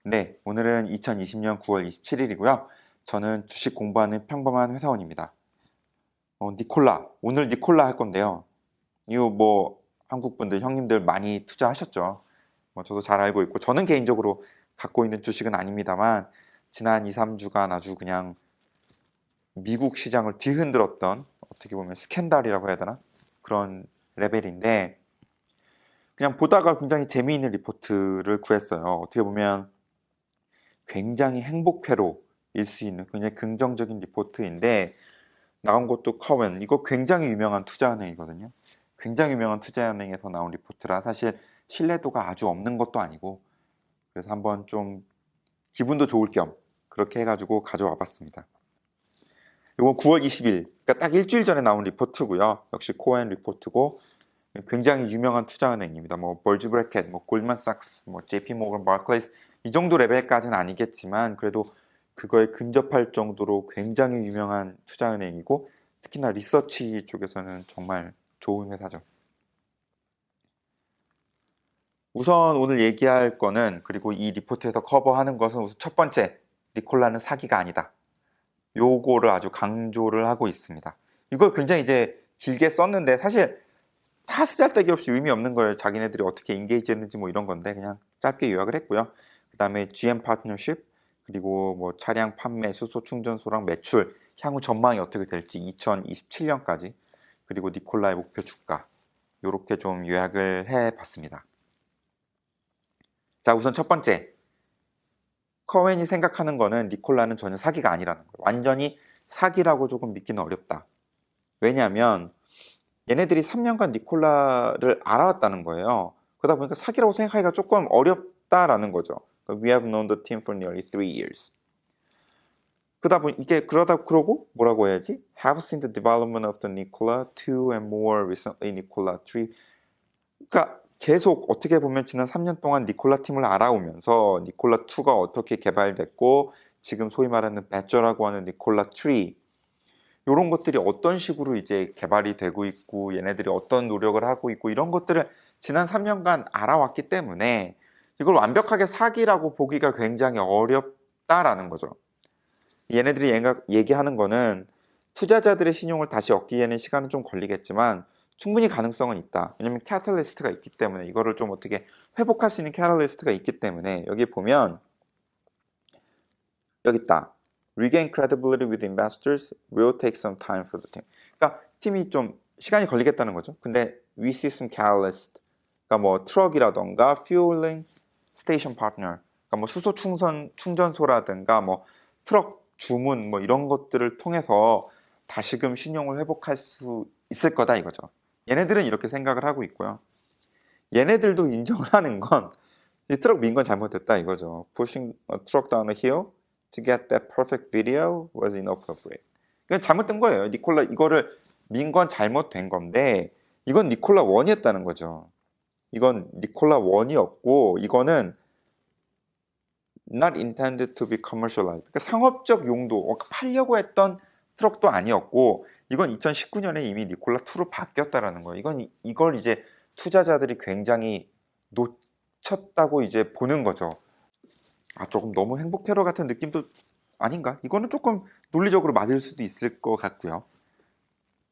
네, 오늘은 2020년 9월 27일이고요. 저는 주식 공부하는 평범한 회사원입니다. 오늘 니콜라 할 건데요. 이거 뭐 한국 분들, 형님들 많이 투자하셨죠. 저도 잘 알고 있고, 저는 개인적으로 갖고 있는 주식은 아닙니다만, 지난 2, 3주간 아주 그냥 미국 시장을 뒤흔들었던, 어떻게 보면 스캔들이라고 해야 되나? 그런 레벨인데, 그냥 보다가 굉장히 재미있는 리포트를 구했어요. 어떻게 보면 굉장히 행복회로일 수 있는 굉장히 긍정적인 리포트인데 나온 것도 커웬, 이거 굉장히 유명한 투자은행이거든요. 굉장히 유명한 투자은행에서 나온 리포트라 사실 신뢰도가 아주 없는 것도 아니고, 그래서 한번 좀 기분도 좋을 겸 그렇게 해가지고 가져와 봤습니다. 이건 9월 20일, 그러니까 딱 일주일 전에 나온 리포트고요. 역시 코엔 리포트고 굉장히 유명한 투자은행입니다. 뭐 벌지 브래켓, 뭐 골드만삭스, 뭐 JP 모건, 바클레이스 이 정도 레벨까지는 아니겠지만 그래도 그거에 근접할 정도로 굉장히 유명한 투자은행이고, 특히나 리서치 쪽에서는 정말 좋은 회사죠. 우선 오늘 얘기할 거는, 그리고 이 리포트에서 커버하는 것은, 우선 첫 번째, 니콜라는 사기가 아니다. 요거를 아주 강조를 하고 있습니다. 이걸 굉장히 이제 길게 썼는데 사실 다 쓰잘데기 없이 의미 없는 거예요. 자기네들이 어떻게 인게이지 했는지 뭐 이런 건데 그냥 짧게 요약을 했고요. 그 다음에 GM 파트너십, 그리고 뭐 차량 판매, 수소 충전소랑 매출, 향후 전망이 어떻게 될지 2027년까지, 그리고 니콜라의 목표 주가, 요렇게 좀 요약을 해봤습니다. 자, 우선 첫 번째, 커웬이 생각하는 거는 니콜라는 전혀 사기가 아니라는 거예요. 완전히 사기라고 조금 믿기는 어렵다. 왜냐하면 얘네들이 3년간 니콜라를 알아왔다는 거예요. 그러다 보니까 사기라고 생각하기가 조금 어렵다라는 거죠. We have known the team for nearly 3 years. 그러고 뭐라고 해야지? Have seen the development of the Nikola 2 and more recently Nikola 3. 그러니까 계속 어떻게 보면 지난 3년 동안 니콜라 팀을 알아오면서 니콜라 2가 어떻게 개발됐고, 지금 소위 말하는 배저라고 하는 니콜라 3, 이런 것들이 어떤 식으로 이제 개발이 되고 있고 얘네들이 어떤 노력을 하고 있고, 이런 것들을 지난 3년간 알아왔기 때문에 이걸 완벽하게 사기라고 보기가 굉장히 어렵다라는 거죠. 얘네들이 얘기하는 거는 투자자들의 신용을 다시 얻기에는 시간은 좀 걸리겠지만 충분히 가능성은 있다. 왜냐면 캐탈리스트가 있기 때문에, 이거를 좀 어떻게 회복할 수 있는 캐탈리스트가 있기 때문에. 여기 보면 여기 있다. Regain credibility with investors will take some time for the team. 그러니까 팀이 좀 시간이 걸리겠다는 거죠. 근데 we see some catalyst. 그러니까 뭐 트럭이라던가 fueling station partner. 그러니까 뭐 수소 충전소라든가 뭐 트럭 주문 뭐 이런 것들을 통해서 다시금 신용을 회복할 수 있을 거다 이거죠. 얘네들은 이렇게 생각을 하고 있고요. 얘네들도 인정을 하는 건 이 트럭 민 건 잘못됐다 이거죠. Pushing a truck down a hill to get that perfect video was inappropriate. 그냥 잘못된 거예요. 니콜라 이거를 민 건 잘못된 건데, 이건 니콜라 원이었다는 거죠. 이건 니콜라 원이었고, 이거는 not intended to be commercialized. 그러니까 상업적 용도, 팔려고 했던 트럭도 아니었고, 이건 2019년에 이미 니콜라 2로 바뀌었다라는 거예요. 이걸 이제 투자자들이 굉장히 놓쳤다고 이제 보는 거죠. 조금 너무 행복회로 같은 느낌도 아닌가? 이거는 조금 논리적으로 맞을 수도 있을 것 같고요.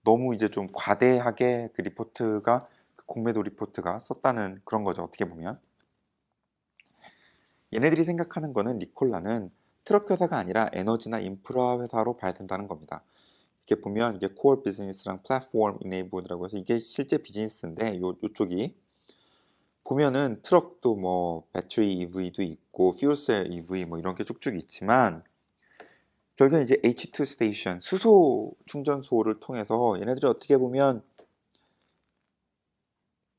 너무 이제 좀 과대하게 그 리포트가, 그 공매도 리포트가 썼다는 그런 거죠. 어떻게 보면. 얘네들이 생각하는 거는 니콜라는 트럭 회사가 아니라 에너지나 인프라 회사로 봐야 된다는 겁니다. 이렇게 보면 이게 코어 비즈니스랑 플랫폼 이네이블이라고 해서 이게 실제 비즈니스인데, 요쪽이 보면은 트럭도 뭐 배터리 EV도 있고 퓨얼셀 EV 뭐 이런 게 쭉쭉 있지만, 결국엔 이제 H2 스테이션, 수소 충전소를 통해서 얘네들이 어떻게 보면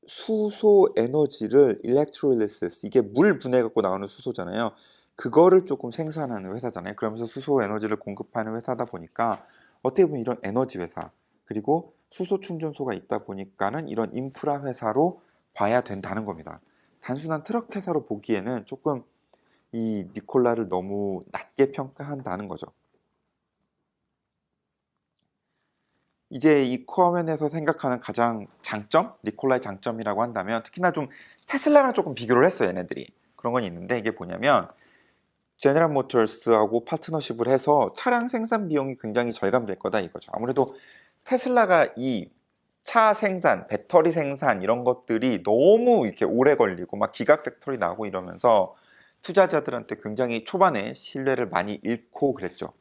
수소 에너지를 일렉트롤리시스, 이게 물 분해 갖고 나오는 수소잖아요. 그거를 조금 생산하는 회사잖아요. 그러면서 수소 에너지를 공급하는 회사다 보니까 어떻게 보면 이런 에너지 회사, 그리고 수소 충전소가 있다 보니까는 이런 인프라 회사로 봐야 된다는 겁니다. 단순한 트럭 회사로 보기에는 조금 이 니콜라를 너무 낮게 평가한다는 거죠. 이제 이 코어맨에서 생각하는 가장 장점, 니콜라의 장점이라고 한다면, 특히나 좀 테슬라랑 조금 비교를 했어요, 얘네들이. 그런 건 있는데, 이게 뭐냐면 제네럴 모터스하고 파트너십을 해서 차량 생산 비용이 굉장히 절감될 거다 이거죠. 아무래도 테슬라가 이 차 생산, 배터리 생산 이런 것들이 너무 이렇게 오래 걸리고 막 기가 팩토리 나고 이러면서 투자자들한테 굉장히 초반에 신뢰를 많이 잃고 그랬죠.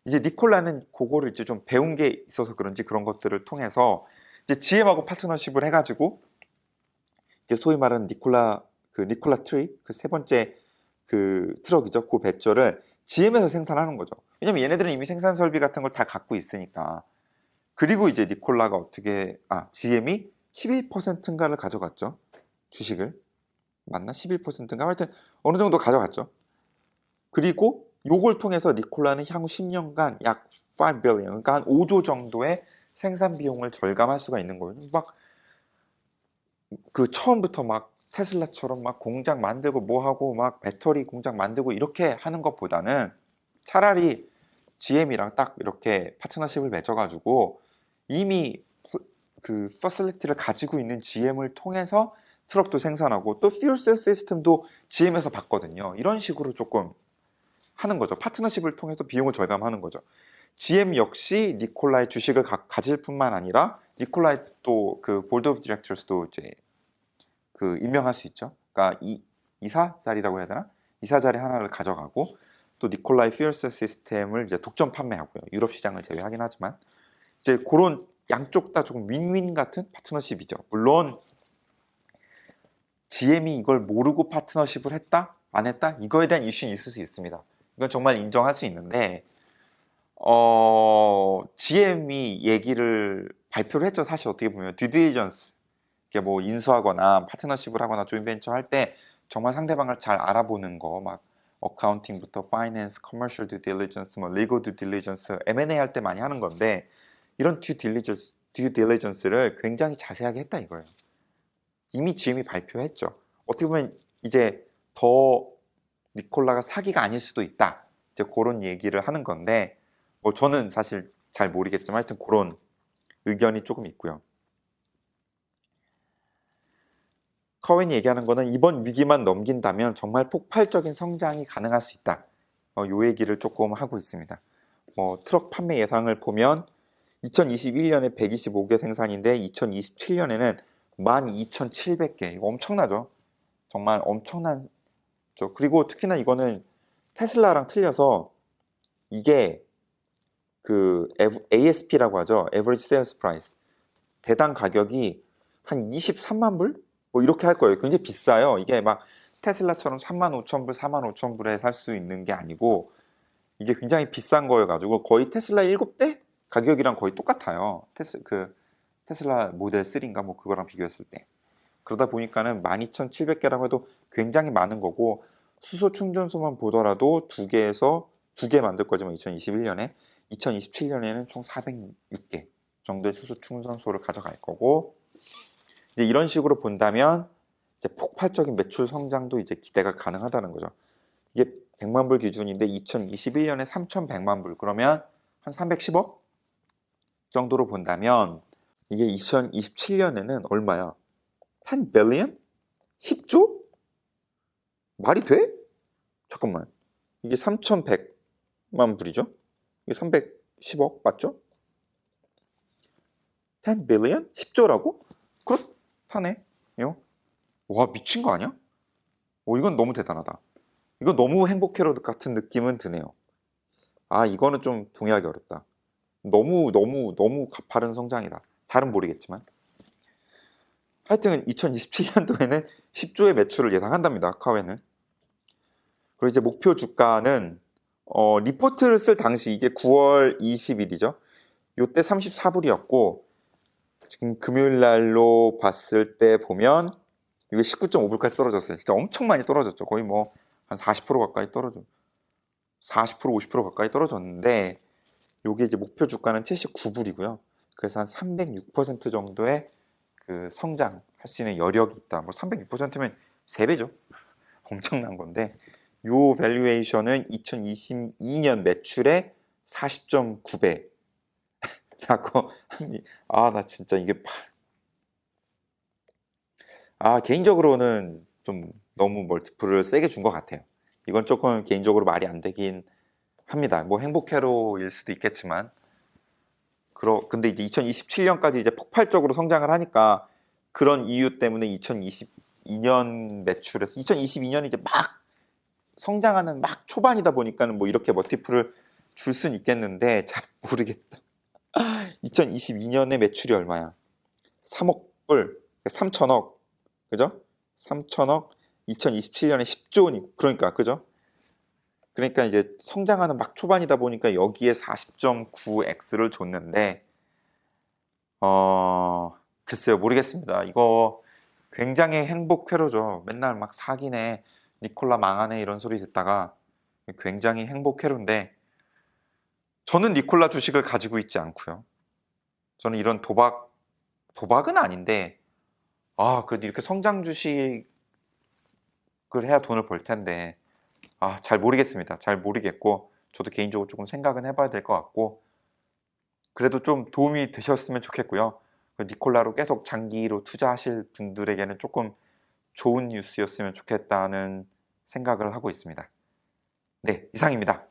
이제 니콜라는 그거를 이제 좀 배운 게 있어서 그런지 그런 것들을 통해서 이제 GM하고 파트너십을 해가지고 이제 소위 말하는 니콜라 트리 그 세 번째 그 트럭이죠. 그 배터를 GM에서 생산하는 거죠. 왜냐면 얘네들은 이미 생산 설비 같은 걸 다 갖고 있으니까. 그리고 이제 니콜라가 GM이 11%인가를 가져갔죠. 주식을. 맞나? 11%인가? 하여튼 어느 정도 가져갔죠. 그리고 요걸 통해서 니콜라는 향후 10년간 약 5 billion, 그러니까 한 5조 정도의 생산 비용을 절감할 수가 있는 거예요. 막 그 처음부터 막 테슬라처럼 막 공장 만들고 뭐 하고 막 배터리 공장 만들고 이렇게 하는 것보다는 차라리 GM이랑 딱 이렇게 파트너십을 맺어가지고 이미 그 퍼실리티를 가지고 있는 GM을 통해서 트럭도 생산하고 또 퓨얼셀 시스템도 GM에서 받거든요. 이런 식으로 조금 하는 거죠. 파트너십을 통해서 비용을 절감하는 거죠. GM 역시 니콜라의 주식을 가질 뿐만 아니라 니콜라의 또 그 보드 오브 디렉터스도 이제 그 임명할 수 있죠. 그러니까 이사 자리라고 해야 되나? 이사 자리 하나를 가져가고 또 니콜라의 퓨얼셀 시스템을 이제 독점 판매하고요. 유럽 시장을 제외하긴 하지만 이제 그런 양쪽 다 조금 윈윈 같은 파트너십이죠. 물론 GM이 이걸 모르고 파트너십을 했다? 안 했다? 이거에 대한 이슈는 있을 수 있습니다. 이건 정말 인정할 수 있는데 GM이 얘기를 발표를 했죠. 사실 어떻게 보면 듀딜리전스 이게 뭐 인수하거나 파트너십을 하거나 조인벤처 할 때 정말 상대방을 잘 알아보는 거 막 어카운팅부터 파이낸스, 커머셜 듀 딜리전스, 뭐 리거 듀 딜리전스, M&A 할 때 많이 하는 건데 이런 듀 딜리전스를 굉장히 자세하게 했다 이거예요. 이미 GM이 발표했죠. 어떻게 보면 이제 더 니콜라가 사기가 아닐 수도 있다. 이제 그런 얘기를 하는 건데 뭐 저는 사실 잘 모르겠지만 하여튼 그런 의견이 조금 있고요. 커웬이 얘기하는 거는 이번 위기만 넘긴다면 정말 폭발적인 성장이 가능할 수 있다. 요 얘기를 조금 하고 있습니다. 트럭 판매 예상을 보면 2021년에 125개 생산인데 2027년에는 12,700개. 이거 엄청나죠? 정말 엄청나죠. 그리고 특히나 이거는 테슬라랑 틀려서 이게 그 ASP라고 하죠. Average Sales Price. 대당 가격이 한 23만 불? 뭐 이렇게 할 거예요. 굉장히 비싸요. 이게 막 테슬라처럼 35,000불, 45,000불에 살 수 있는 게 아니고 이게 굉장히 비싼 거여가지고 거의 테슬라 7대 가격이랑 거의 똑같아요. 테슬라 모델 3인가 뭐 그거랑 비교했을 때. 그러다 보니까는 12,700개라고 해도 굉장히 많은 거고 수소 충전소만 보더라도 2개 만들 거지만 2021년에 2027년에는 총 406개 정도의 수소 충전소를 가져갈 거고 이제 이런 식으로 본다면 이제 폭발적인 매출 성장도 이제 기대가 가능하다는 거죠. 이게 100만 불 기준인데 2021년에 3,100만 불 그러면 한 310억 정도로 본다면 이게 2027년에는 얼마야? 10 billion? 10조? 말이 돼? 잠깐만. 이게 3,100만 불이죠? 이게 310억 맞죠? 10 billion? 10조라고? 그렇다네. 와 미친 거 아니야? 이건 너무 대단하다. 이건 너무 행복회로 같은 느낌은 드네요. 이거는 좀 동의하기 어렵다. 너무 가파른 성장이다. 잘은 모르겠지만. 하여튼 2027년도에는 10조의 매출을 예상한답니다. 카웨는. 그리고 이제 목표 주가는 리포트를 쓸 당시 이게 9월 20일이죠. 요때 34불이었고 지금 금요일 날로 봤을 때 보면 이게 19.5불까지 떨어졌어요. 진짜 엄청 많이 떨어졌죠. 거의 뭐 한 40% 가까이 40% 50% 가까이 떨어졌는데 요게 이제 목표 주가는 79불이고요. 그래서 한 306% 정도의 그 성장할 수 있는 여력이 있다. 뭐 306%면 3배죠. 엄청난 건데 요 밸류에이션은 2022년 매출의 40.9배 라고 합니다. 나 진짜 이게 개인적으로는 좀 너무 멀티플을 세게 준 것 같아요. 이건 조금 개인적으로 말이 안 되긴 합니다. 뭐 행복회로일 수도 있겠지만 근데 이제 2027년까지 이제 폭발적으로 성장을 하니까 그런 이유 때문에 2022년 매출에서 2022년이 이제 막 성장하는 막 초반이다 보니까는 뭐 이렇게 멀티플을 줄 수는 있겠는데 잘 모르겠다. 2022년에 매출이 얼마야? 3억 불, 3천억, 그죠? 3천억, 2027년에 10조 원이 그러니까 그죠? 그러니까 이제 성장하는 막 초반이다 보니까 여기에 40.9x를 줬는데 글쎄요 모르겠습니다. 이거 굉장히 행복 회로죠. 맨날 막 사기네, 니콜라 망하네 이런 소리 듣다가 굉장히 행복 회로인데 저는 니콜라 주식을 가지고 있지 않고요. 저는 이런 도박은 아닌데 그래도 이렇게 성장 주식을 해야 돈을 벌 텐데 잘 모르겠습니다. 잘 모르겠고 저도 개인적으로 조금 생각은 해봐야 될 것 같고 그래도 좀 도움이 되셨으면 좋겠고요. 니콜라로 계속 장기로 투자하실 분들에게는 조금 좋은 뉴스였으면 좋겠다는 생각을 하고 있습니다. 네, 이상입니다.